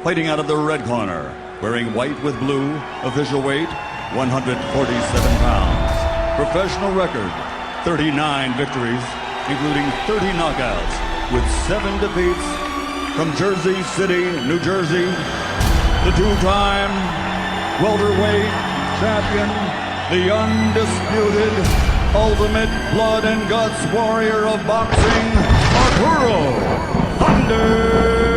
fighting out of the red corner, wearing white with blue, official weight, 147 pounds. Professional record, 39 victories, including 30 knockouts, with 7 defeats. From Jersey City, New Jersey, the two-time welterweight champion, the undisputed ultimate blood and guts warrior of boxing, Arturo Gatti.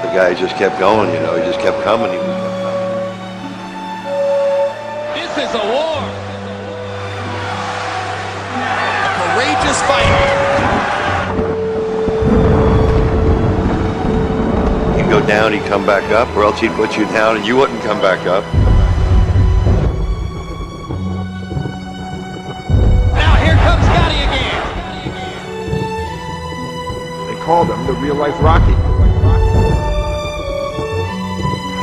The guy just kept going, you know, he just kept coming. This is a war. A courageous fight. He'd go down, he'd come back up, or else he'd put you down and you wouldn't come back up. Now here comes Gatti again. They called him the real-life Rocky.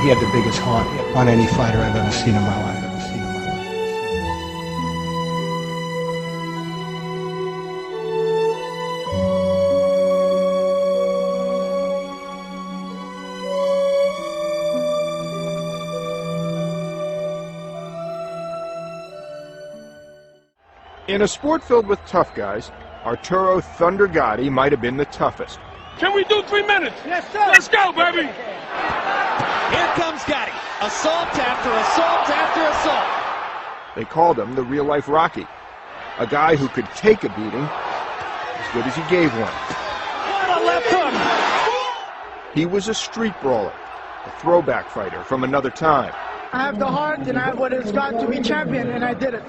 He had the biggest heart on any fighter I've ever seen in my life. In a sport filled with tough guys, Arturo Thunder Gatti might have been the toughest. Can we do 3 minutes? Yes, sir. Let's go, baby. Here comes Gatti. Assault after assault after assault. They called him the real-life Rocky, a guy who could take a beating as good as he gave one. What a left hook! He was a street brawler, a throwback fighter from another time. I have the heart and I have what it's got to be champion, and I did it.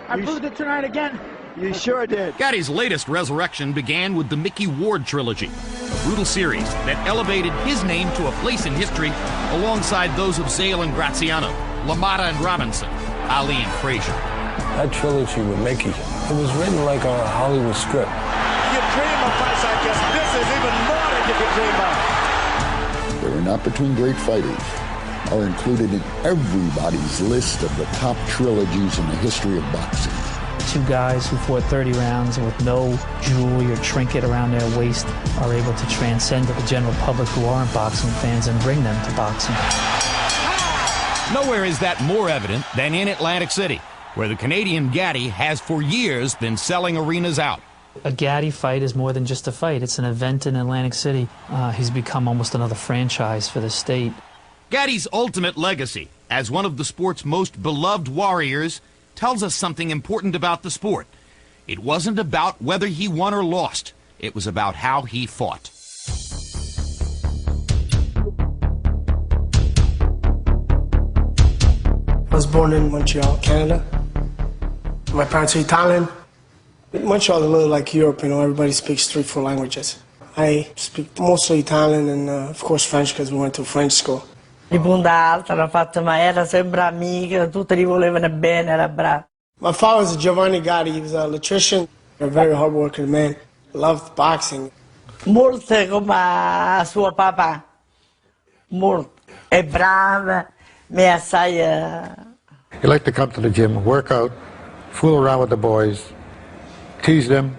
I proved it tonight again. You sure did. Gatti's latest resurrection began with the Mickey Ward trilogy, a brutal series that elevated his name to a place in history alongside those of Zale and Graziano, LaMotta and Robinson, Ali and Frazier. That trilogy with Mickey, it was written like a Hollywood script. You dream of fights like this. This is even more than you could dream of. They were not between great fighters, are included in everybody's list of the top trilogies in the history of boxing. 2 guys who fought 30 rounds and with no jewelry or trinket around their waist are able to transcend to the general public who aren't boxing fans and bring them to boxing. Nowhere is that more evident than in Atlantic City, where the Canadian Gatti has for years been selling arenas out. A Gatti fight is more than just a fight. It's an event in Atlantic City. He's become almost another franchise for the state. Gatti's ultimate legacy as one of the sport's most beloved warriors tells us something important about the sport. It wasn't about whether he won or lost. It was about how he fought. I was born in Montreal, Canada. My parents are Italian. Montreal is a little like Europe, you know, everybody speaks 3-4 languages. I speak mostly Italian and, of course, French because we went to French school. Di punta alta l'ha fatta, ma era sempre amica, tutti gli volevano bene, era bravo. My father was Giovanni Gatti. He was an electrician, a very hard-working man. Loved boxing. Molte come suo papà. Molto. È brava, ma assai... He liked to come to the gym, work out, fool around with the boys, tease them.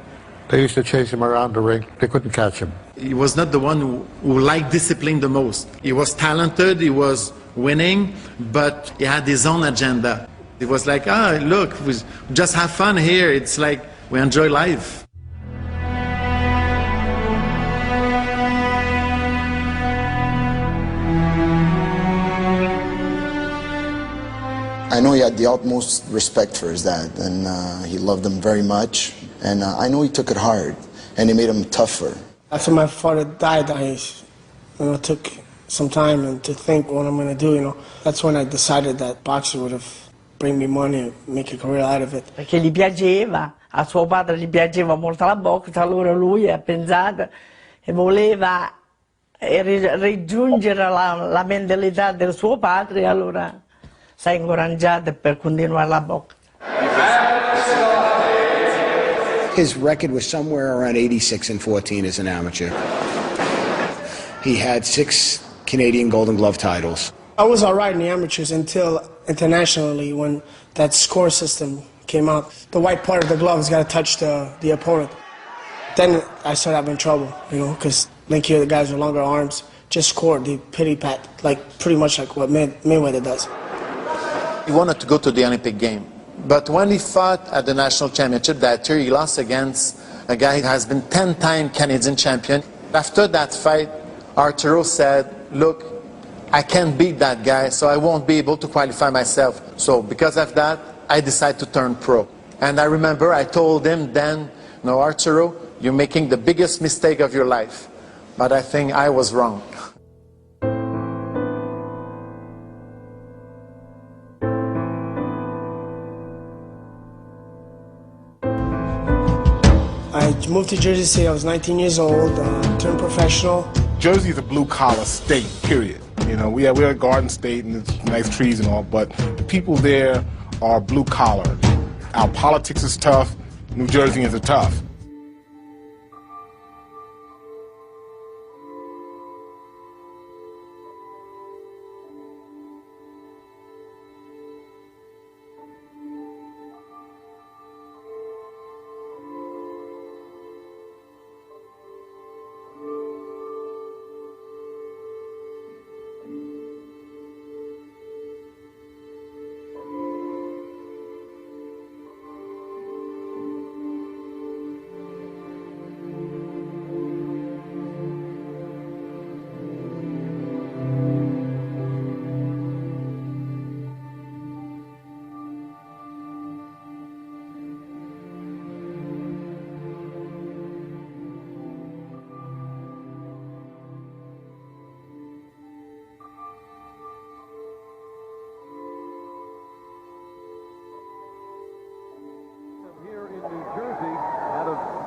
They used to chase him around the ring. They couldn't catch him. He was not the one who liked discipline the most. He was talented, he was winning, but he had his own agenda. It was like, look, we just have fun here. It's like we enjoy life. I know he had the utmost respect for his dad, and he loved him very much. And I know he took it hard, and he made him tougher. After my father died, I took some time to think what I'm going to do, you know. That's when I decided that boxing would have bring me money, make a career out of it. Perché gli piaceva, a suo padre gli piaceva molto la boxe, allora lui ha pensato e voleva raggiungere la mentalità del suo padre, allora si è incoraggiato per continuare la boxe. His record was somewhere around 86-14 as an amateur. He had 6 Canadian Golden Glove titles. I was all right in the amateurs until internationally when that score system came out. The white part of the glove has got to touch the opponent. Then I started having trouble, you know, because like here the guys with longer arms just scored the pity pat, like pretty much like what Mayweather does. He wanted to go to the Olympic game. But when he fought at the national championship that year, he lost against a guy who has been 10-time Canadian champion. After that fight, Arturo said, look, I can't beat that guy, so I won't be able to qualify myself. So because of that, I decided to turn pro. And I remember I told him then, no, Arturo, you're making the biggest mistake of your life. But I think I was wrong. I moved to Jersey City. I was 19 years old, turned professional. Jersey is a blue-collar state, period. You know, we're a garden state and there's nice trees and all, but the people there are blue-collar. Our politics is tough. New Jerseyans are tough.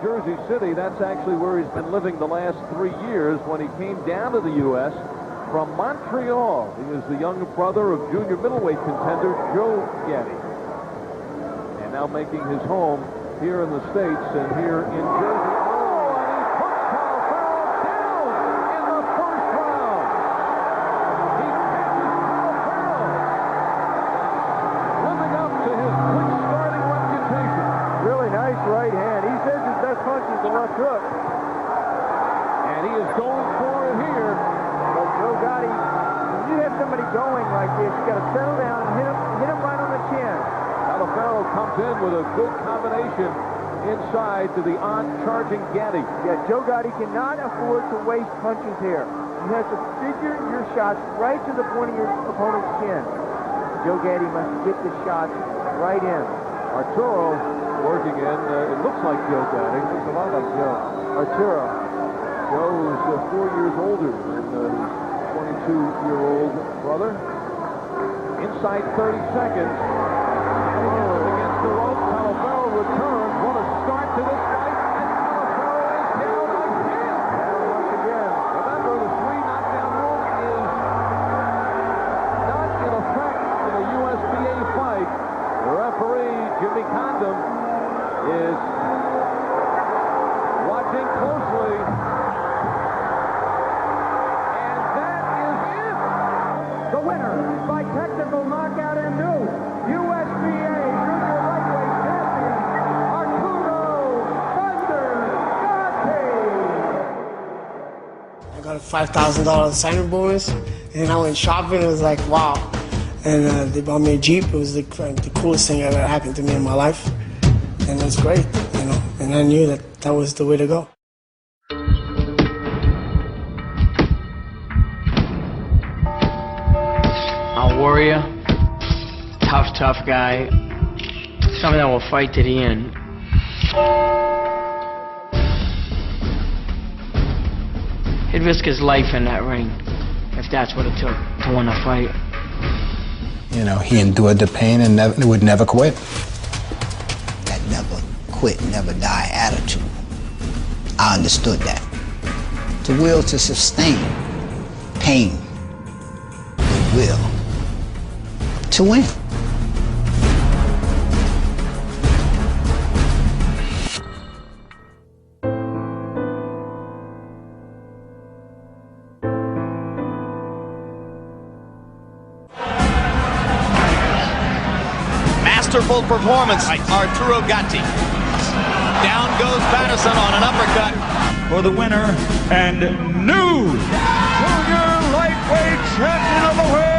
Jersey City, that's actually where he's been living the last 3 years when he came down to the U.S. from Montreal. He is the younger brother of junior middleweight contender Joe Gatti. And now making his home here in the States and here in Jersey. Oh, and he puts Kyle Farrell down in the first round. He catches Kyle Farrell, living up to his quick starting reputation. Really nice right hand. He says his best punch is the left hook. And he is going for it here. But Joe Gatti, when you have somebody going like this, you got to settle down and hit him right on the chin. Califaro comes in with a good combination inside to the on-charging Gatti. Yeah, Joe Gatti cannot afford to waste punches here. You have to figure your shots right to the point of your opponent's chin. Joe Gatti must get the shots right in. Arturo working in, it looks like Joe Gatti. It looks a lot like Joe. Arturo. Joe is 4 years older than his 22-year-old brother. Inside 30 seconds. Against the rope, Califaro returns. What a start to this fight. And Califaro is down again. Once again. Remember, the 3 knockdown rule is not in effect in a USBA fight. The referee, Jimmy Condon, is watching closely. And that is it. The winner by technical knockout and new USBA junior lightweight champion, Arturo Gatti. I got a $5,000 signing bonus, and I went shopping. It was like, wow. And they bought me a Jeep. It was the coolest thing that ever happened to me in my life. And it was great, you know. And I knew that that was the way to go. A warrior, tough guy, somebody that will fight to the end. He'd risk his life in that ring if that's what it took to win a fight. You know, he endured the pain and would never quit. That never quit, never die attitude. I understood that. The will to sustain pain, the will to win. wonderful performance. Arturo Gatti. Down goes Patterson on an uppercut. For the winner and new junior lightweight champion of the world.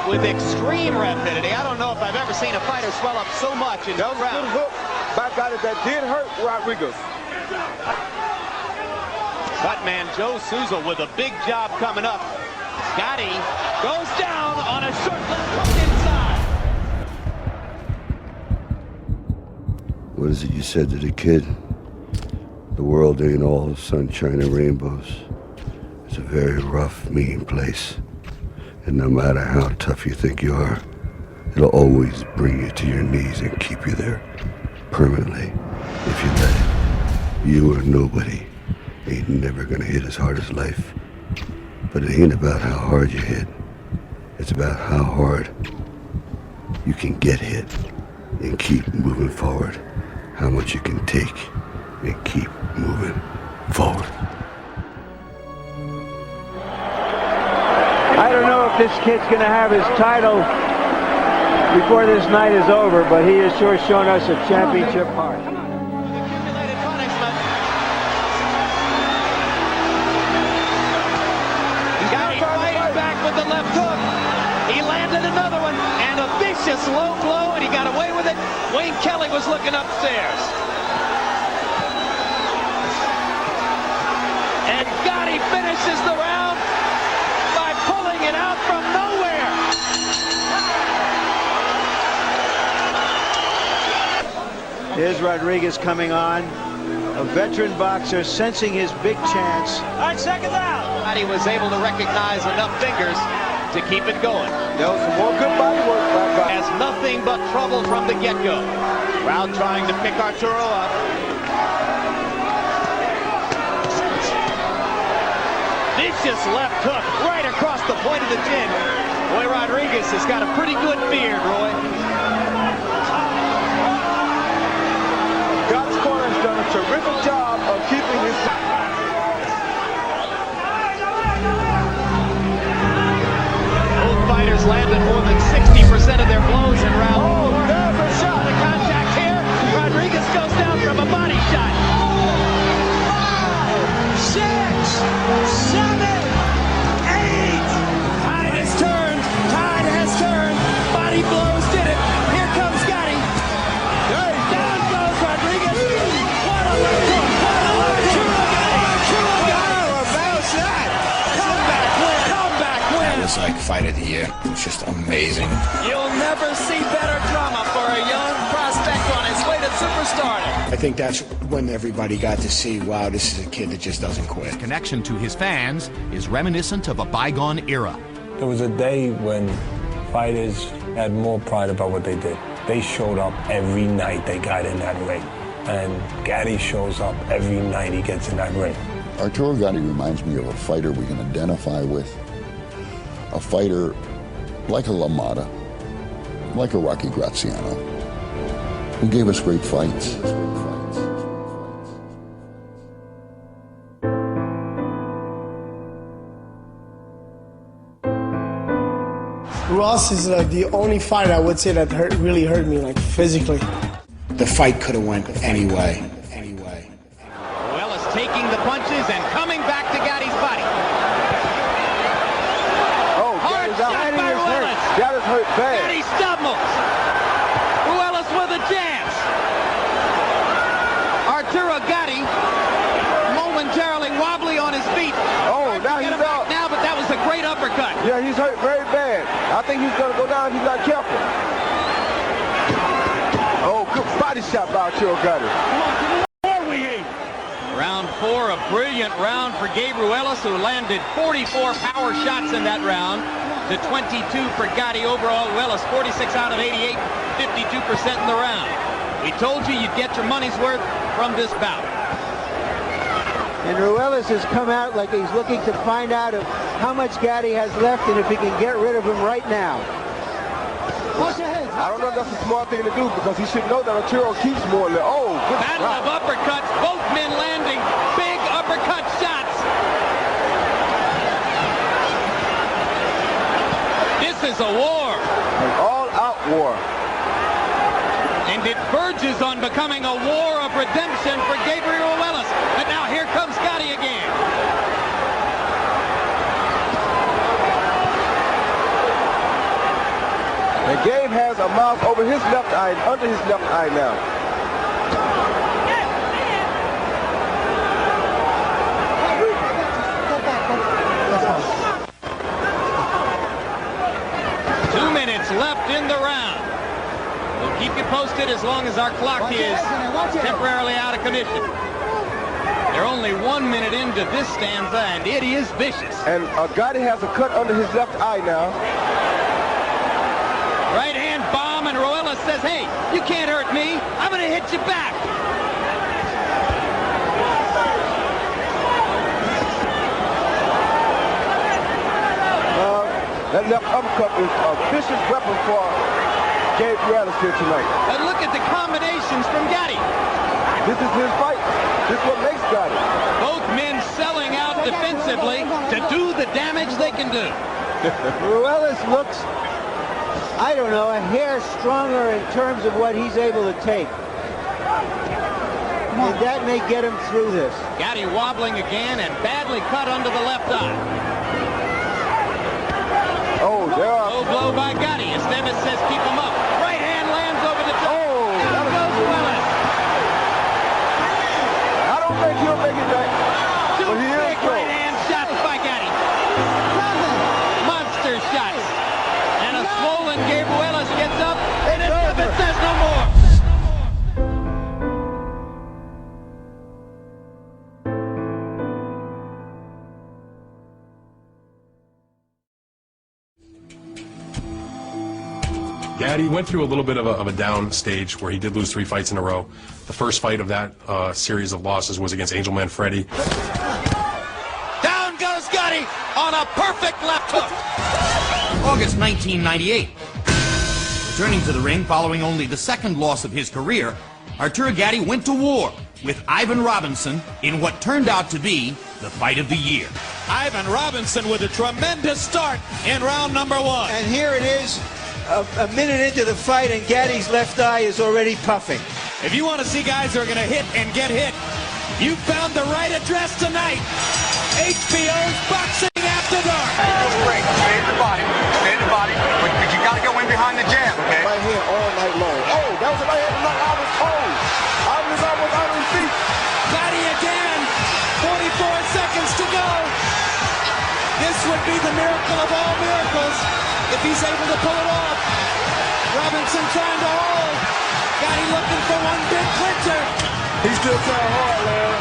With extreme rapidity. I don't know if I've ever seen a fighter swell up so much in That was a good hook by a guy that did hurt Rodriguez. Buttman Joe Souza with a big job coming up. Gotti goes down on a short left hook inside. What is it you said to the kid? The world ain't all sunshine and rainbows. It's a very rough, mean place. And no matter how tough you think you are, it'll always bring you to your knees and keep you there permanently if you let it. You or nobody ain't never gonna hit as hard as life. But it ain't about how hard you hit. It's about how hard you can get hit and keep moving forward. How much you can take and keep moving forward. I don't know if this kid's going to have his title before this night is over, but he has sure shown us a championship heart. Gotti fighting back with the left hook. He landed another one and a vicious low blow, and he got away with it. Wayne Kelly was looking upstairs. And Gotti finishes the round by pulling it out from nowhere. Here's Rodriguez coming on. A veteran boxer sensing his big chance. All right, second down. Gotti was able to recognize enough fingers to keep it going. That was some more good body work by Gotti. Has nothing but trouble from the get-go. Round trying to pick Arturo up. Vicious left hook right across the point of the chin. Boy, Rodriguez has got a pretty good beard, Roy. Gotti's corner has done a terrific job of keeping his... Both fighters landed more than 60% of their blows in round one. Oh, there's a shot. The contact here. Rodriguez goes down from a body shot. 6, 7, 8. Tide has turned. Tide has turned. Body blows did it. Here comes Gotti. Down goes Rodriguez. What a left hook. What a left hook. Arturo Gatti. How about that? Comeback win. Comeback win. That was like fight of the year. It was just amazing. You'll never see better drama for a young prospect on his way to superstardom. I think that's when everybody got to see, wow, this is a kid that just doesn't quit. Connection to his fans is reminiscent of a bygone era. There was a day when fighters had more pride about what they did. They showed up every night they got in that ring. And Gatti shows up every night he gets in that ring. Arturo Gatti reminds me of a fighter we can identify with. A fighter like a LaMotta, like a Rocky Graziano, who gave us great fights. Ross is like the only fighter I would say that really hurt me, like physically. The fight could have went anyway. Ruelas taking the punches and coming back to Gatti's body. Oh, Hard shot by Ruelas. Gatti's hurt bad. Gatti stumbles. Ruelas with a chance. Arturo Gatti momentarily wobbly on his feet. Oh, now he's out. Now, but that was a great uppercut. Yeah, he's hurt very bad. I think he's going to go down if he's not careful. Oh, good body shot by Arturo Gatti. Round 4, a brilliant round for Gabe Ruelas, who landed 44 power shots in that round. To 22 for Gatti overall. Ruelas 46 out of 88, 52% in the round. We told you you'd get your money's worth from this bout. And Ruelas has come out like he's looking to find out how much Gatti has left and if he can get rid of him right now. Watch your head. I don't know if that's a smart thing to do because he should know that Arturo keeps more than, oh, good Battle shot. of uppercuts, both men landing big uppercut shots. This is a war. An all-out war. And it verges on becoming a war of redemption for Gabriel Willis. But now here comes Gatti again. And Gabe has a mouth over his left eye and under his left eye now. Left in the round. We'll keep you posted as long as our clock is temporarily out of commission. They're only 1 minute into this stanza, and it is vicious. And Gatti has a cut under his left eye now. Right hand bomb, and Ruelas says, hey, you can't hurt me. I'm going to hit you back. That left uppercut is a vicious weapon for Gabe Ruelas here tonight. And look at the combinations from Gatti. This is his fight. This is what makes Gatti. Both men selling out defensively to do the damage they can do. Ruelas looks, I don't know, a hair stronger in terms of what he's able to take. And that may get him through this. Gatti wobbling again and badly cut under the left eye. Oh, there are... Low blow by Gatti. Esteves says keep him up. Right hand lands over the top. Oh, down goes Willis. I don't think he'll make it back. Two big right hand shots by Gatti. Monster shots. And a swollen Gabe Ruelas gets up, and Esteves says no more. Gatti went through a little bit of a down stage where he did lose 3 fights in a row. The first fight of that series of losses was against Angel Man Freddy. Down goes Gatti on a perfect left hook. August 1998. Returning to the ring following only the second loss of his career, Arturo Gatti went to war with Ivan Robinson in what turned out to be the fight of the year. Ivan Robinson with a tremendous start in round number 1. And here it is. A minute into the fight, and Gatti's left eye is already puffing. If you want to see guys who are going to hit and get hit, you found the right address tonight. HBO's Boxing After Dark. That's great. Stay in the body. Stay in the body. But you got to go in behind the jab, okay? Right here all night long. Oh, that was a right hand to knock Ivan's toes. Ivan is almost out of his feet. Gatti again. 44 seconds to go. This would be the miracle of all miracles if he's able to pull it off. Robinson trying to hold. Gatti looking for one big clincher. He's still trying hard, Larry.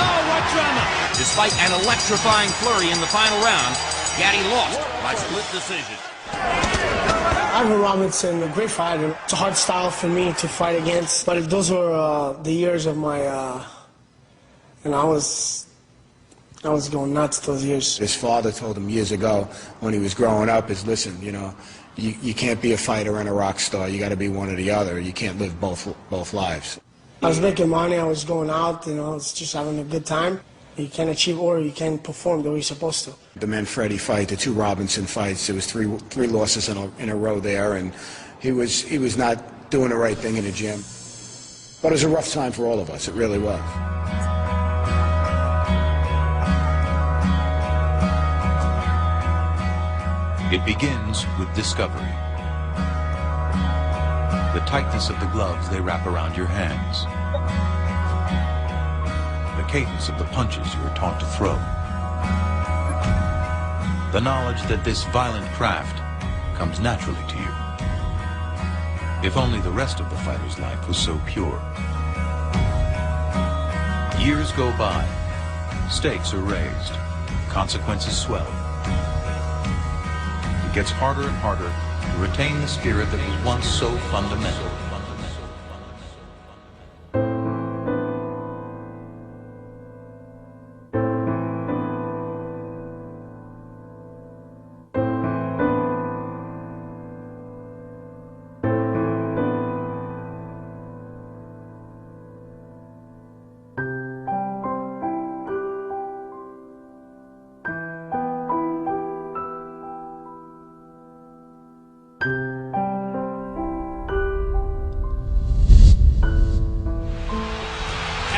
Oh, what drama. Despite an electrifying flurry in the final round, Gatti lost by split decision. Arturo Robinson, a great fighter. It's a hard style for me to fight against, but those were the years of my, and I was going nuts those years. His father told him years ago when he was growing up is, listen, you know, you can't be a fighter and a rock star. You got to be one or the other. You can't live both lives. I was making money. I was going out. You know, I was just having a good time. You can't achieve or you can't perform the way you're supposed to. The Manfredi fight, the 2 Robinson fights, there was three losses in a row there, and he was not doing the right thing in the gym. But it was a rough time for all of us. It really was. It begins with discovery. The tightness of the gloves they wrap around your hands. The cadence of the punches you are taught to throw. The knowledge that this violent craft comes naturally to you. If only the rest of the fighter's life was so pure. Years go by. Stakes are raised. Consequences swell. It gets harder and harder to retain the spirit that was once so fundamental.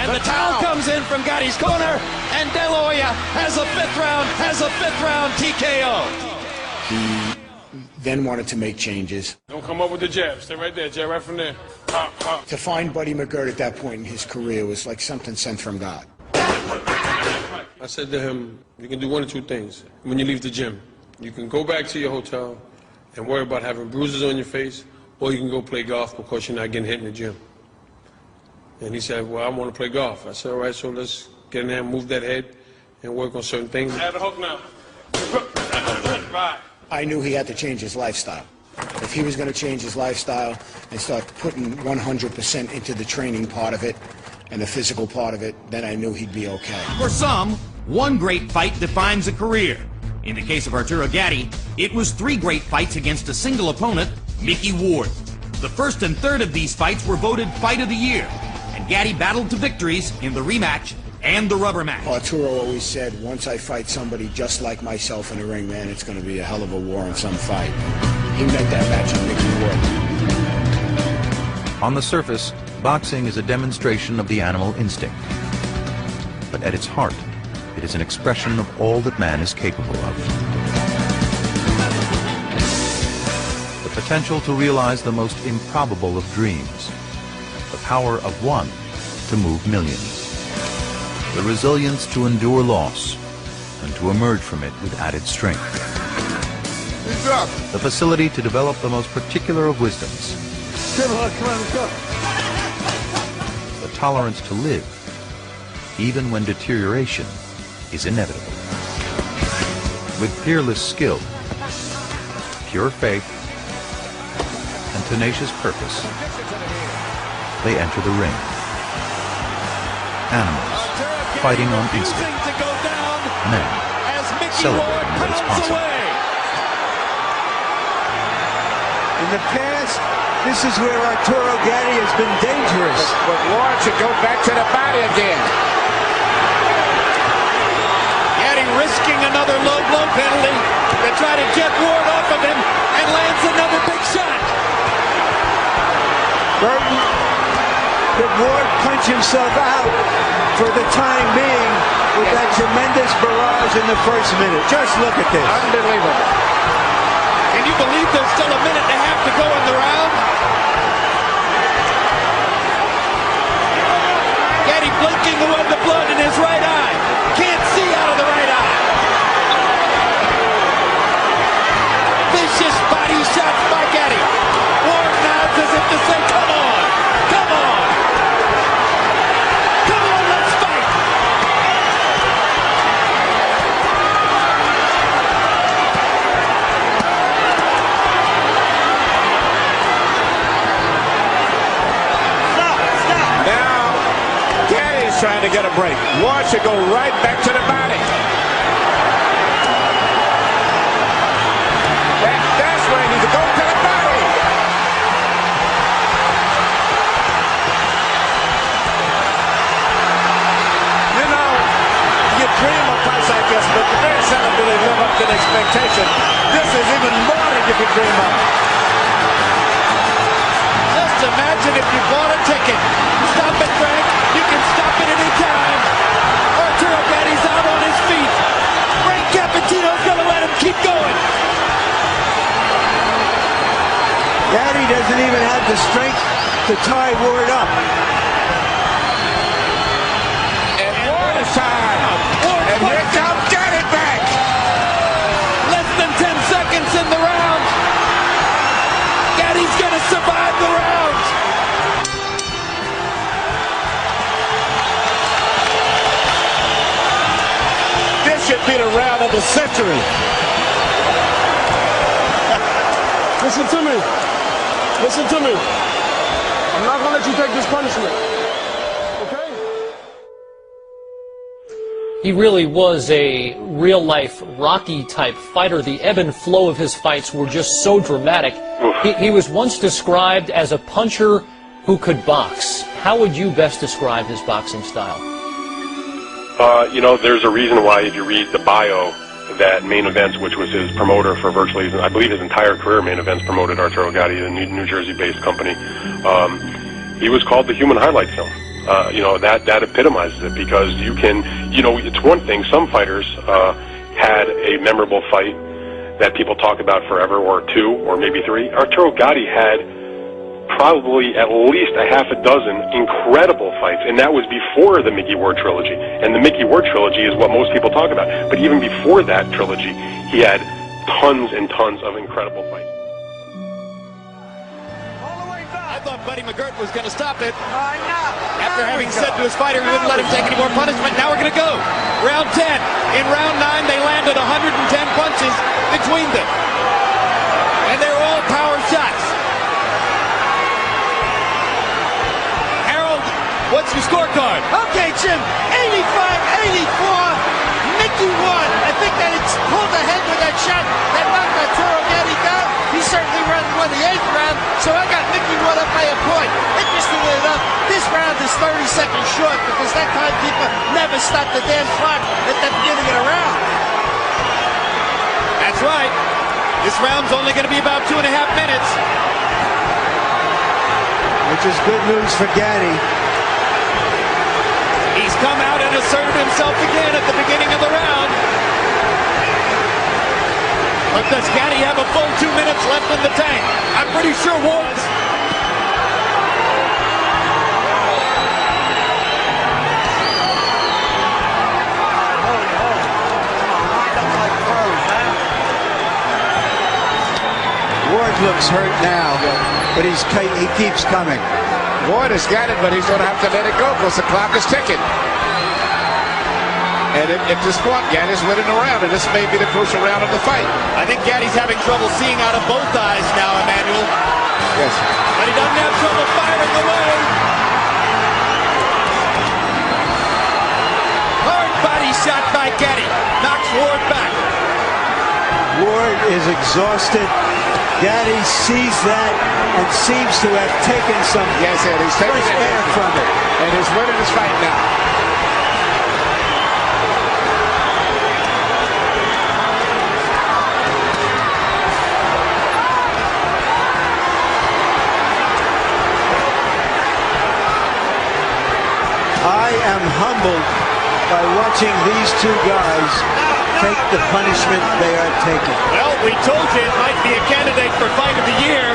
And the towel comes in from Gatti's corner, and De La Hoya has a fifth round TKO. He then wanted to make changes. Don't come up with the jab. Stay right there, jab right from there. To find Buddy McGirt at that point in his career was like something sent from God. I said to him, you can do one of two things when you leave the gym. You can go back to your hotel and worry about having bruises on your face, or you can go play golf because you're not getting hit in the gym. And he said, well, I want to play golf. I said, all right, so let's get in there and move that head and work on certain things. Add the hook now. Right. I knew he had to change his lifestyle. If he was going to change his lifestyle and start putting 100% into the training part of it and the physical part of it, then I knew he'd be okay. For some, one great fight defines a career. In the case of Arturo Gatti, it was 3 great fights against a single opponent, Mickey Ward. The first and third of these fights were voted Fight of the Year, and Gatti battled to victories in the rematch and the rubber match. Arturo always said, once I fight somebody just like myself in the ring, man, it's going to be a hell of a war in some fight. He met that match in Mickey Ward. On the surface, boxing is a demonstration of the animal instinct. But at its heart, it is an expression of all that man is capable of. The potential to realize the most improbable of dreams. The power of one to move millions. The resilience to endure loss and to emerge from it with added strength. The facility to develop the most particular of wisdoms. Come on, let's go. The tolerance to live, even when deterioration is inevitable. With fearless skill, pure faith, and tenacious purpose, they enter the ring. Animals fighting on instinct. Men celebrating what is possible. In the past, this is where Arturo Gatti has been dangerous. But Ward should go back to the body again. Gatti risking another low blow penalty to try to get Ward off of him, and lands another big shot. Burton, did Ward punch himself out for the time being with that tremendous barrage in the first minute? Just look at this. Unbelievable. Can you believe there's still a minute and a half to go in the round? Gatti blinking away the blood in his right eye. Can't see out of the right eye. Vicious body shots by Gatti. Ward nods as if to say, come on, come on. Come on, let's fight. Trying to get a break. Ward should go right back to the body. That's where he needs to go to the body. You know, you dream of fights like this, but very seldom do they live up to the expectation. This is even more than you could dream of. Just imagine if you bought a ticket. Stop it, Frank. You can stop it any time. Arturo Gatti's out on his feet. Frank Cappuccino's going to let him keep going. Gatti doesn't even have the strength to tie Ward up. And Ward is tired. And here comes Gatti back. Less than 10 seconds in the round. Gatti's going to survive the round. Should be the round of the century. Listen to me. Listen to me. I'm not going to let you take this punishment. Okay? He really was a real-life Rocky-type fighter. The ebb and flow of his fights were just so dramatic. He was once described as a puncher who could box. How would you best describe his boxing style? You know, there's a reason why, if you read the bio, that Main Events, which was his promoter for virtually, I believe his entire career, Main Events promoted Arturo Gatti, a New Jersey-based company. He was called the human highlight film. that epitomizes it, because you can, it's one thing, some fighters had a memorable fight that people talk about forever, or two, or maybe three. Arturo Gatti had probably at least a half a dozen incredible fights, and that was before the Mickey Ward trilogy. And the Mickey Ward trilogy is what most people talk about. But even before that trilogy, he had tons and tons of incredible fights. I thought Buddy McGirt was going to stop it. After having said to his fighter he wouldn't let him take any more punishment, now we're going to go. Round 10. In round 9, they landed 110 punches between them. And they were all power shots. Harold, what's your scorecard? Okay, Jim. 85-84. Mickey won. I think that it's pulled ahead with that shot that knocked Arturo Gatti down. He certainly won the 8th round, so I got Mickey won up by a point. Interestingly enough, this round is 30 seconds short because that timekeeper never stopped the damn clock at the beginning of the round. That's right. This round's only going to be about 2.5 minutes. Which is good news for Gatti. He's come out and asserted himself again at the beginning of the round. But does Gatti have a full 2 minutes left in the tank? I'm pretty sure Ward's. Ward looks hurt now, but he keeps coming. Ward has got it, but he's going to have to let it go because the clock is ticking. And at this point, Gatti's winning the round, and this may be the crucial round of the fight. I think Gatti's having trouble seeing out of both eyes now, Emmanuel. Yes. But he doesn't have trouble firing away. Hard body shot by Gatti. Knocks Ward back. Ward is exhausted. Gatti sees that and seems to have taken some he's taking fresh air from it. And he's winning this fight now. I am humbled by watching these two guys take the punishment they are taking. Well, we told you it might be a candidate for Fight of the Year.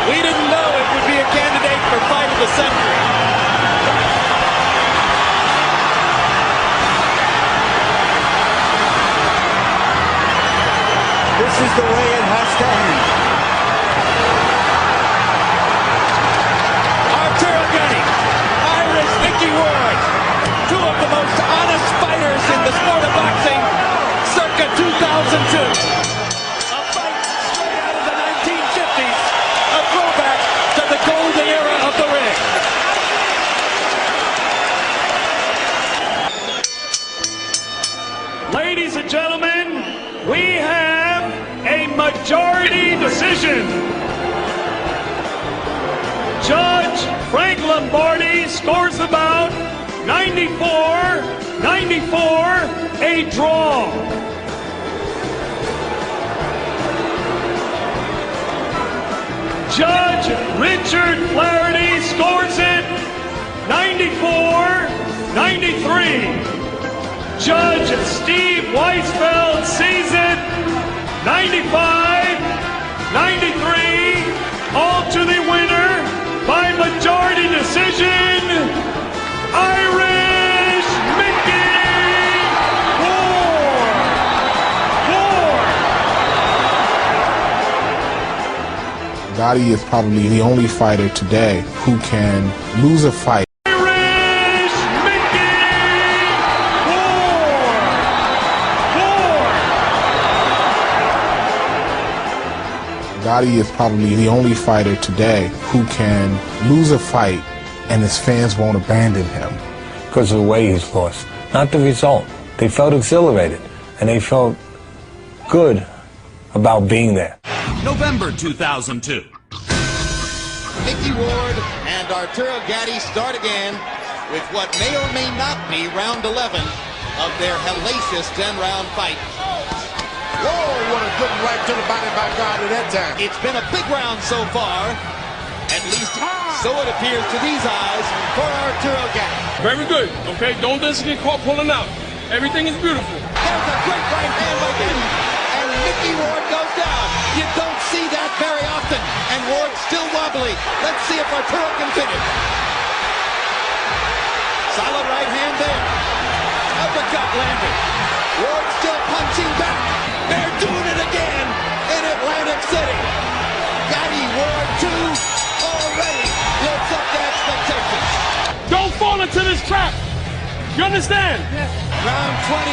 We didn't know it would be a candidate for Fight of the Century. This is the way it has to end. Arturo Gatti, Irish Mickey Ward, two of the most honest fighters in the sport of boxing, circa 2002. A fight straight out of the 1950s, a throwback to the golden era of the ring. Ladies and gentlemen, we have a majority decision. Judge Frank Lombardi scores the bout 94-94, a draw. Judge Richard Flaherty scores it 94-93. Judge Steve Weisfeld sees it 95-93. All to the winner by majority decision, Irish Mickey Ward. Gatti is probably the only fighter today who can lose a fight. Gatti is probably the only fighter today who can lose a fight and his fans won't abandon him. Because of the way he's lost, not the result. They felt exhilarated, and they felt good about being there. November 2002. Mickey Ward and Arturo Gatti start again with what may or may not be round 11 of their hellacious 10-round fight. Whoa, what a good right to the body by Gatti that time. It's been a big round so far. At least So it appears to these eyes for Arturo Gatti. Very good. Okay, don't just get caught pulling out. Everything is beautiful. There's a great right hand by Gatti, and Mickey Ward goes down. You don't see that very often, and Ward's still wobbly. Let's see if Arturo can finish. Solid right hand there. Uppercut landed. Ward still punching back. They're doing it again in Atlantic City. Gatti, Ward 2 already lives up to expectations. Don't fall into this trap. You understand? Round 20.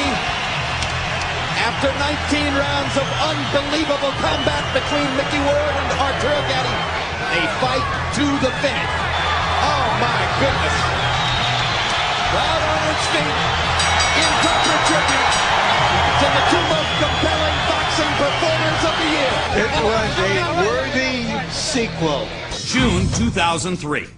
After 19 rounds of unbelievable combat between Mickey Ward and Arturo Gatti, a fight to the finish. Oh my goodness. Crowd on its feet in proper tribute to the two most compelling boxing performers of the year. It was a worthy sequel. June 2003.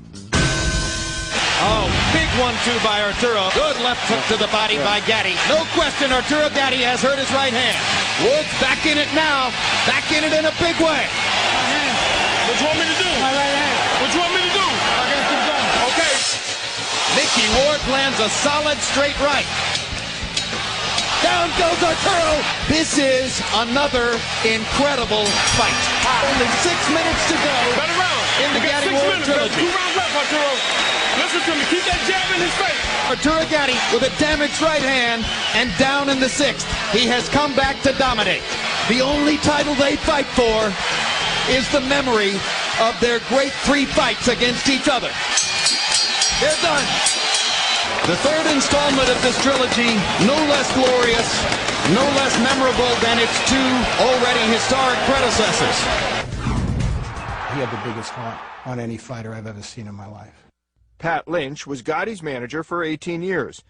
Oh, big 1-2 by Arturo. Good left hook to the body by Gatti. No question, Arturo Gatti has hurt his right hand. Woods back in it now. Back in it in a big way. What you want me to do? My right hand. What you want me to do? Okay. Mickey Ward lands a solid straight right. Down goes Arturo. This is another incredible fight. Only 6 minutes to go Better round. in the Gatti Ward trilogy. 2 rounds left, Arturo. Listen to me. Keep that jab in his face. Arturo Gatti with a damaged right hand and down in the 6th. He has come back to dominate. The only title they fight for is the memory of their great 3 fights against each other. They're done. The third installment of this trilogy, no less glorious, no less memorable than its 2 already historic predecessors. He had the biggest heart on any fighter I've ever seen in my life. Pat Lynch was Gotti's manager for 18 years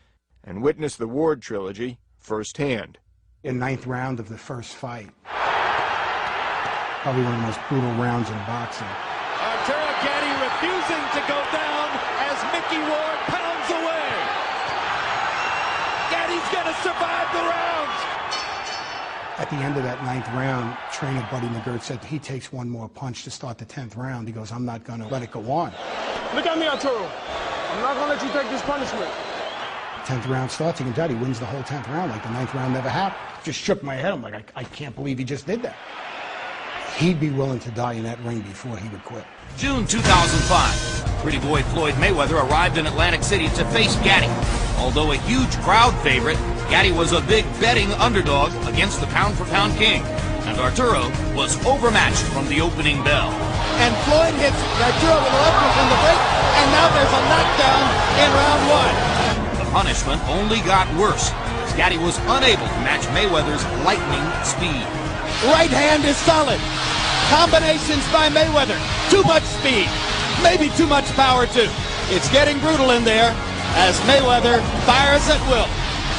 and witnessed the Ward trilogy firsthand. In 9th round of the first fight, probably one of the most brutal rounds in boxing. Arturo Gatti refusing to go down as Mickey Ward pounds away. Gatti's gonna survive the rounds. At the end of that 9th round, trainer Buddy McGirt said he takes one more punch to start the 10th round. He goes, I'm not going to let it go on. Look at me, Arturo. I'm not going to let you take this punishment. 10th round starts, and Gatti wins the whole 10th round like the 9th round never happened. Just shook my head. I'm like, I can't believe he just did that. He'd be willing to die in that ring before he would quit. June 2005. Pretty boy Floyd Mayweather arrived in Atlantic City to face Gatti. Although a huge crowd favorite, Gatti was a big betting underdog against the pound-for-pound king. And Arturo was overmatched from the opening bell. And Floyd hits Arturo with a left hook on the break, and now there's a knockdown in round 1. The punishment only got worse, as Gatti was unable to match Mayweather's lightning speed. Right hand is solid. Combinations by Mayweather. Too much speed. Maybe too much power, too. It's getting brutal in there as Mayweather fires at will.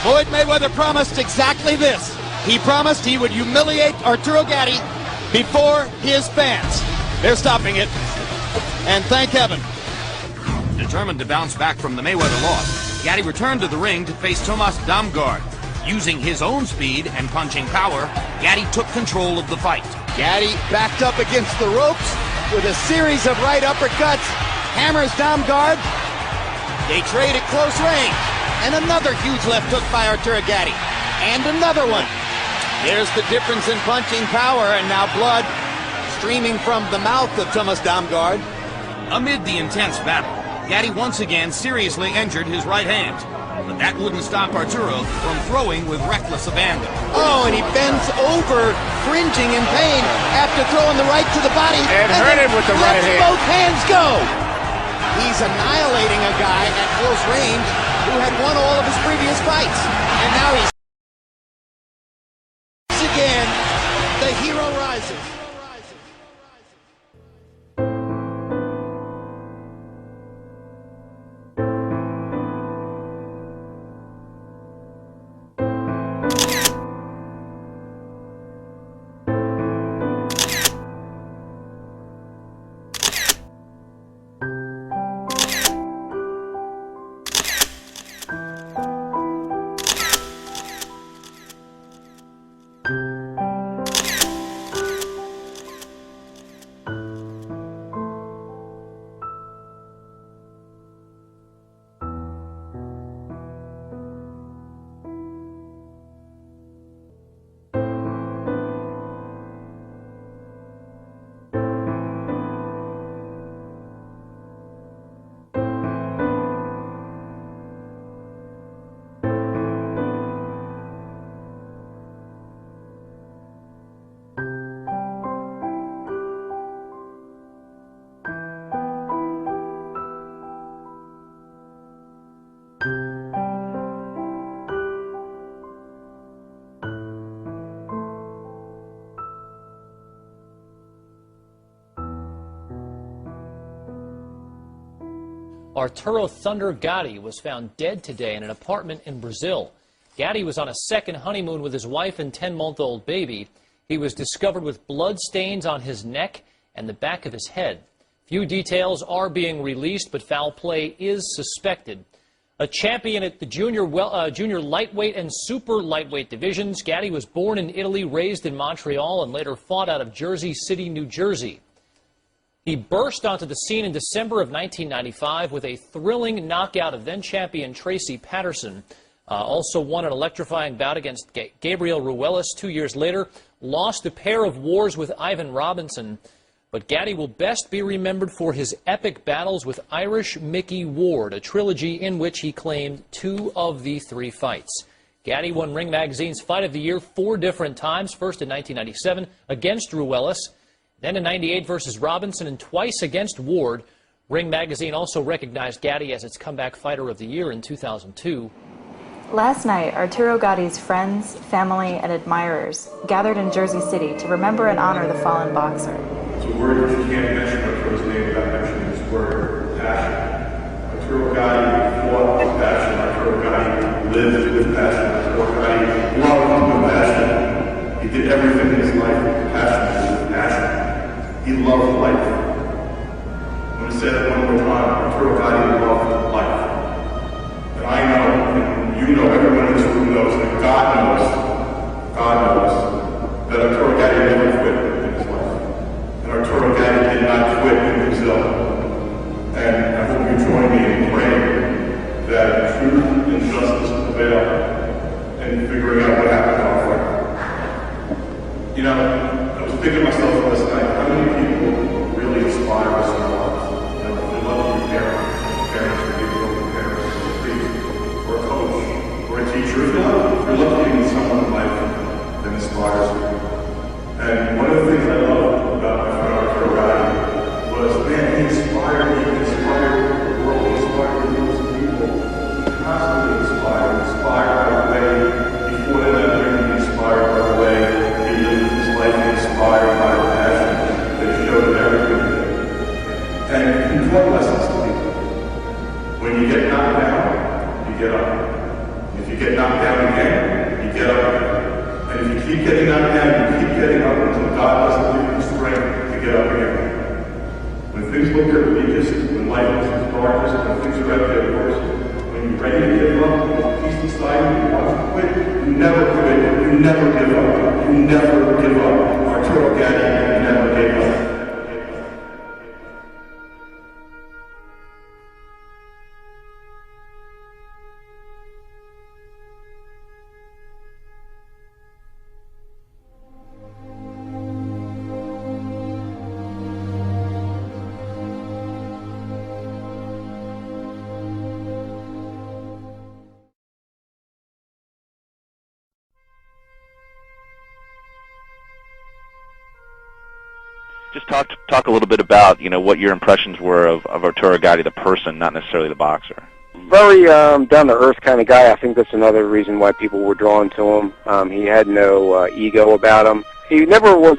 Floyd Mayweather promised exactly this. He promised he would humiliate Arturo Gatti before his fans. They're stopping it, and thank heaven. Determined to bounce back from the Mayweather loss, Gatti returned to the ring to face Tomas Damgard. Using his own speed and punching power, Gatti took control of the fight. Gatti backed up against the ropes with a series of right uppercuts, hammers Damgard. They trade at close range, and another huge left hook by Arturo Gatti, and another one. There's the difference in punching power, and now blood streaming from the mouth of Tomas Damgard. Amid the intense battle, Gatti once again seriously injured his right hand. But that wouldn't stop Arturo from throwing with reckless abandon. Oh, and he bends over, cringing in pain after throwing the right to the body. And hurt him with the right hand. Both hands go. He's annihilating a guy at close range who had won all of his previous fights. And now he's again, the hero rises. Arturo "Thunder" Gatti was found dead today in an apartment in Brazil. Gatti was on a second honeymoon with his wife and 10-month-old baby. He was discovered with blood stains on his neck and the back of his head. Few details are being released, but foul play is suspected. A champion at the junior lightweight and super lightweight divisions, Gatti was born in Italy, raised in Montreal, and later fought out of Jersey City, New Jersey. He burst onto the scene in December of 1995 with a thrilling knockout of then-champion Tracy Patterson. Also won an electrifying bout against Gabriel Ruelas 2 years later, lost a pair of wars with Ivan Robinson. But Gatti will best be remembered for his epic battles with Irish Mickey Ward, a trilogy in which he claimed 2 of the 3 fights. Gatti won Ring Magazine's Fight of the Year 4 different times, first in 1997 against Ruelas, then in '98 versus Robinson, and twice against Ward. Ring Magazine also recognized Gatti as its Comeback Fighter of the Year in 2002. Last night, Arturo Gatti's friends, family, and admirers gathered in Jersey City to remember and honor the fallen boxer. It's a word that you can't mention Arturo's name without mentioning this word, passion. Arturo Gatti fought with passion. Arturo Gatti lived with passion. Arturo Gatti loved with passion. He did everything in his life with passion. With passion. He loved life. I'm going to say that one more time. Arturo Gatti loved life. And I know, and you know, everyone in this room knows, that God knows that Arturo Gatti never quit in his life. And Arturo Gatti did not quit in Brazil. And I hope you join me in praying that truth and justice prevail in figuring out what happened to our fight. You know, I was thinking to myself last night, how many people really inspire us in our lives? You know, if you love your parents or people over parents, or a priest, or a coach, or a teacher, if you're lucky to meet someone in life that inspires you. And one of the things I love about my friend Arturo Gatti was, man, he inspired me, he inspired the world, he inspired millions of people. He constantly inspired by the way he fought in that ring, he inspired by the way he lived his life, he inspired by the passion that he showed in everything. And he taught lessons to people. When you get knocked down, you get up. If you get knocked down again, you get up again. And if you keep getting knocked down, you keep getting up until God doesn't give you the strength to get up again. When things look at the weakest, when life is the darkest, when things are at their worst, when you're ready to give up, when there's peace inside you, you want to quit, you never quit, you never give up, you never give up. Arturo Gatti never gave up. Just talk a little bit about, you know, what your impressions were of Arturo Gatti, the person, not necessarily the boxer. Very down-to-earth kind of guy. I think that's another reason why people were drawn to him. He had no ego about him. He never was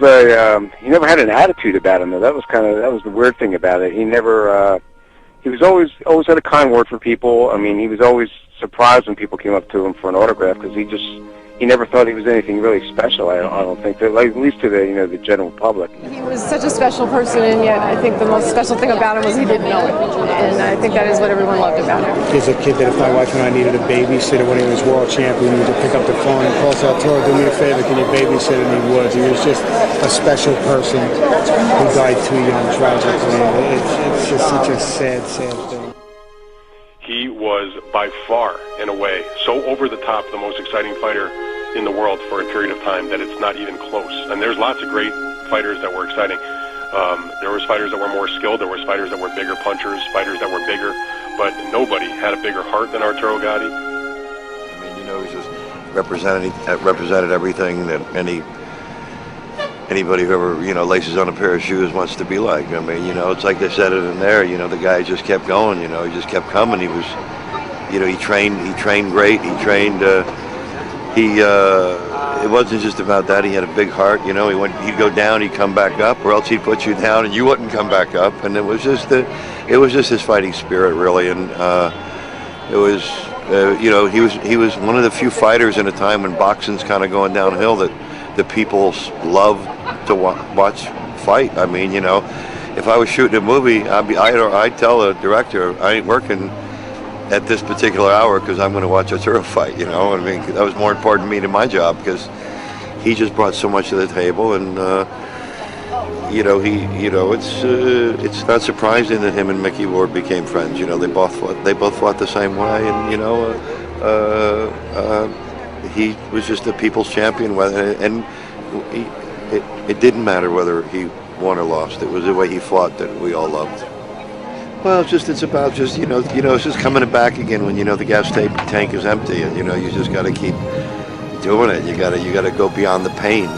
he never had an attitude about him, though. That was the weird thing about it. He never, he was always had a kind word for people. I mean, he was always surprised when people came up to him for an autograph, because he never thought he was anything really special. I don't think, at least to the general public. He was such a special person, and yet I think the most special thing about him was he didn't know it, and I think that is what everyone loved about him. He's a kid that if my wife and I needed a babysitter when he was world champion, we would pick up the phone and call Arturo, do me a favor, can you babysit? And he would. He was just a special person who died too young, tragically. It's just such a sad thing. He was by far, in a way, so over the top, the most exciting fighter in the world for a period of time that it's not even close. And there's lots of great fighters that were exciting. There was fighters that were more skilled, there was fighters that were bigger punchers, fighters that were bigger, but nobody had a bigger heart than Arturo Gatti. I mean, you know, he's just represented everything that anybody who ever, you know, laces on a pair of shoes wants to be like. I mean, you know, it's like they said it in there, you know, the guy just kept going, you know, he just kept coming. He was, you know, he trained great, he trained, it wasn't just about that. He had a big heart, you know. He'd go down, he'd come back up, or else he'd put you down and you wouldn't come back up. And it was just his fighting spirit, really. And it was, you know, he was one of the few fighters in a time when boxing's kind of going downhill that the people love to watch fight. I mean, you know, if I was shooting a movie, I'd tell the director I ain't working at this particular hour because I'm going to watch Arturo fight. You know, I mean, that was more important to me than my job because he just brought so much to the table, and you know, it's not surprising that him and Mickey Ward became friends. You know, they both fought the same way, and you know, he was just a people's champion, and it didn't matter whether he won or lost. It was the way he fought that we all loved. Well, it's about just you know, it's just coming back again when you know the gas tank is empty, and you know you just got to keep doing it. You got to go beyond the pain.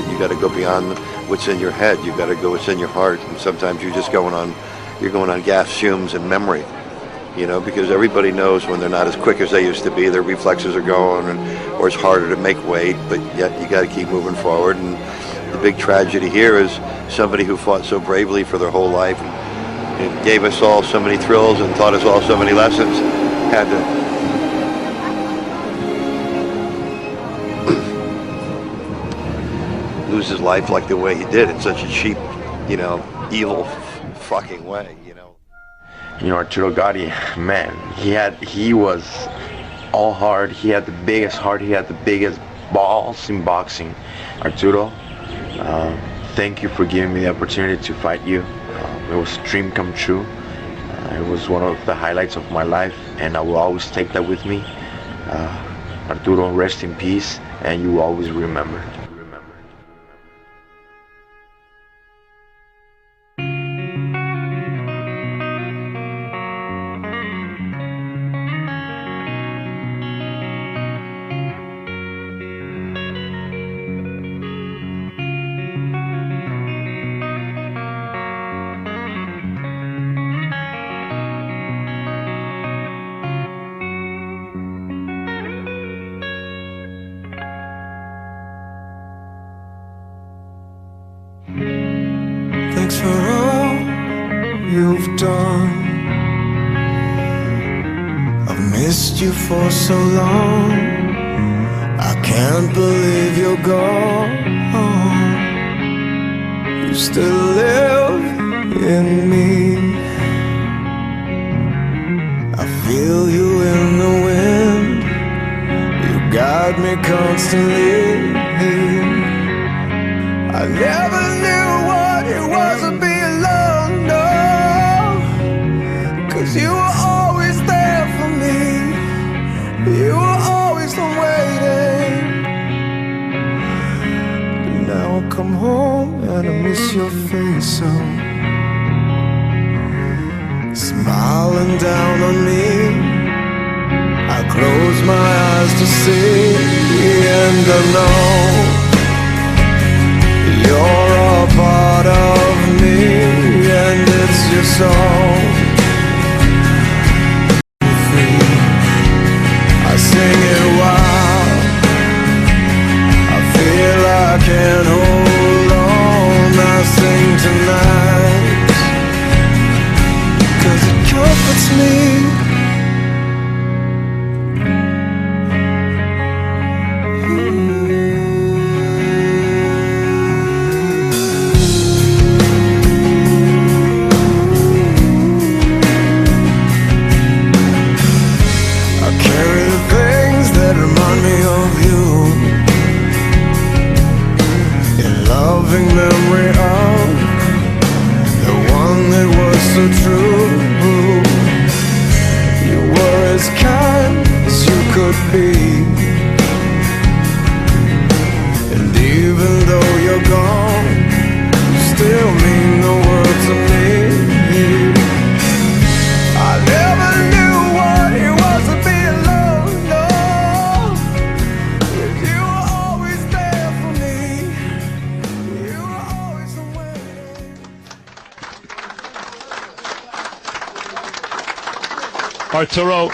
You got to go beyond what's in your head. You got to go what's in your heart. And sometimes you're just going on gas fumes and memory. You know, because everybody knows when they're not as quick as they used to be, their reflexes are going, or it's harder to make weight. But yet you got to keep moving forward. And the big tragedy here is somebody who fought so bravely for their whole life and gave us all so many thrills and taught us all so many lessons had to lose his life like the way he did in such a cheap, you know, evil fucking way, you know. You know, Arturo Gatti, man, he was all heart. He had the biggest heart. He had the biggest balls in boxing. Arturo, thank you for giving me the opportunity to fight you. It was a dream come true. It was one of the highlights of my life, and I will always take that with me. Arturo, rest in peace, and you will always remember. Thanks for all you've done. I've missed you for so long. I can't believe you're gone. You still live in me. I feel you in the wind. You guide me constantly. I never knew what it was to be alone, no, 'cause you were always there for me. You were always waiting. But now I come home and I miss your face so. Smiling down on me, I close my eyes to see, and I know you're a part of me, and it's your song. Free, I sing it wild. I feel I can hold on. I sing tonight, 'cause it comforts me. Memory of the one that was so true. You were as kind as you could be, and even though you're gone, you still mean the world to me. I never knew what it was to be alone, no, 'cause you were always there for me. Arturo,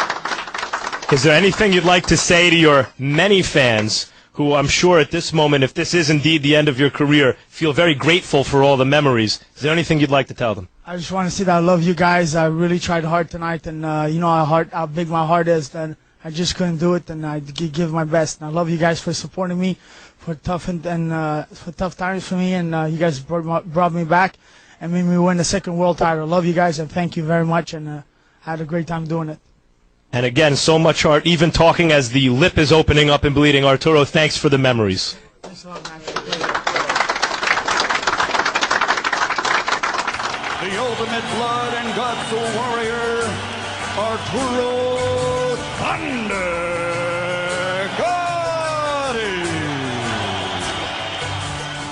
is there anything you'd like to say to your many fans who I'm sure at this moment, if this is indeed the end of your career, feel very grateful for all the memories. Is there anything you'd like to tell them? I just want to say that I love you guys. I really tried hard tonight, and you know how big my heart is. That I just couldn't do it, and I give my best. And I love you guys for supporting me, for tough times for me, and you guys brought me back and made me win the second world title. I love you guys, and thank you very much. And I had a great time doing it. And again, so much heart, even talking as the lip is opening up and bleeding. Arturo, thanks for the memories. Thanks a lot, man. The ultimate blood and guts warrior, Arturo Gatti.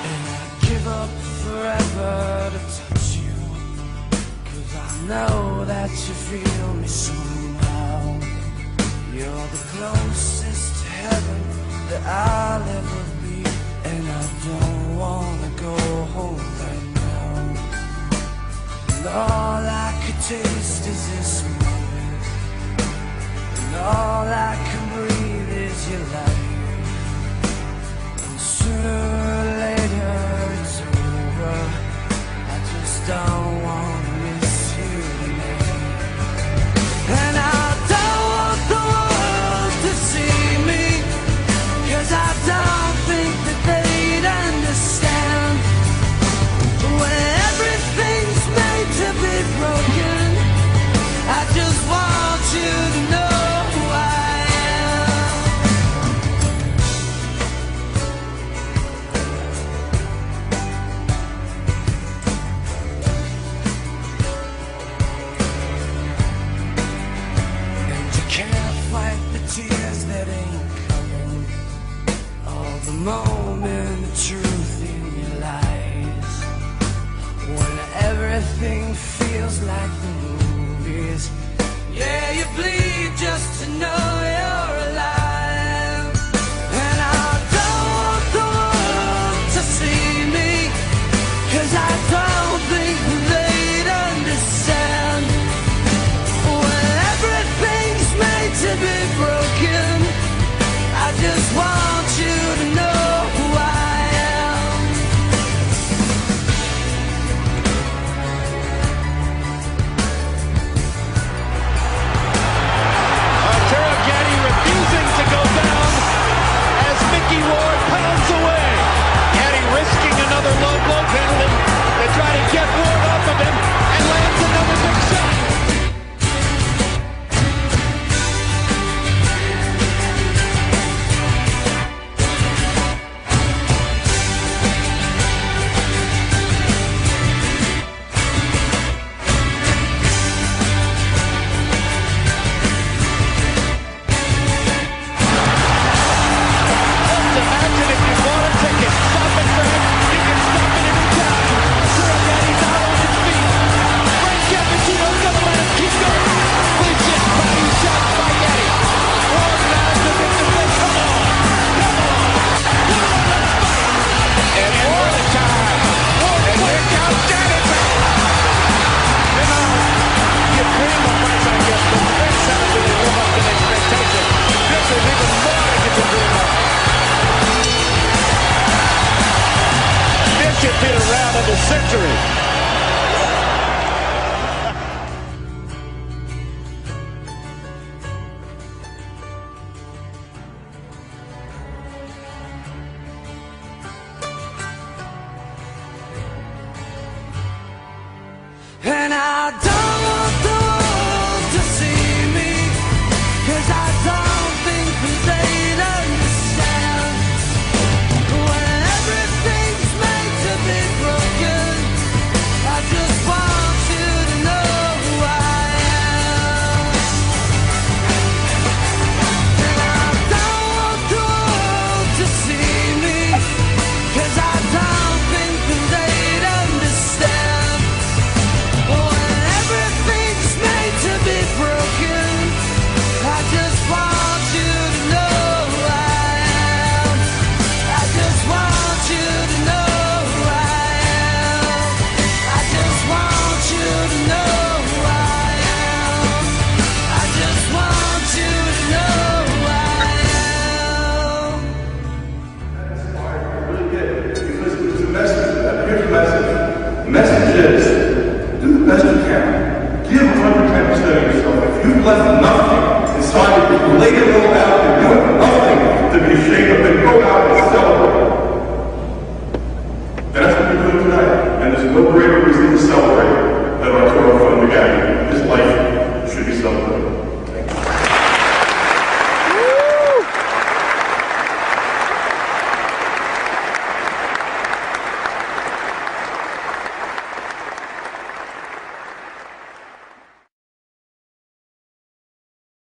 And I'd give up forever to touch you, 'cause I know that you feel me somehow. You're the closest to heaven that I'll ever be, and I don't wanna go home right now. And all I could taste is this moment, and all I can breathe is your light. And sooner or later it's over. I just don't wanna miss you tonight. And I don't want the world to see me, 'cause I don't think that they'd understand. When everything's made to be broken, I just want you to know who I am. And you can't fight the tears that ain't coming, all the moment of truth in your lies. When everything feels like the movies, yeah, you bleed just to know you're alive. And I don't want the world to see me, 'cause I don't think they'd understand. When everything's made to be broken, I just want you to know who I am. Arturo Gatti refusing to go down as Mickey Ward pounds away. Gatti risking another low blow penalty to try to get Ward off of him and lands another big shot. Imagine if you bought a ticket, stop it for him, you can stop it anytime. Arturo Gatti's out on his feet. Frank Cappuccino's gonna let him keep going. Vicious body shots by Gatti. Ward now to get the big. Come on! Come on! Let's fight! And Ward time! And here comes Gatti back! You know, you dream of fights like this, but things haven't really lived up to the expectation. This is even more than you can dream of. This should be the round of the century. And I don't want the world to see me, 'cause I don't think that they'd understand. When everything's made to be broken, later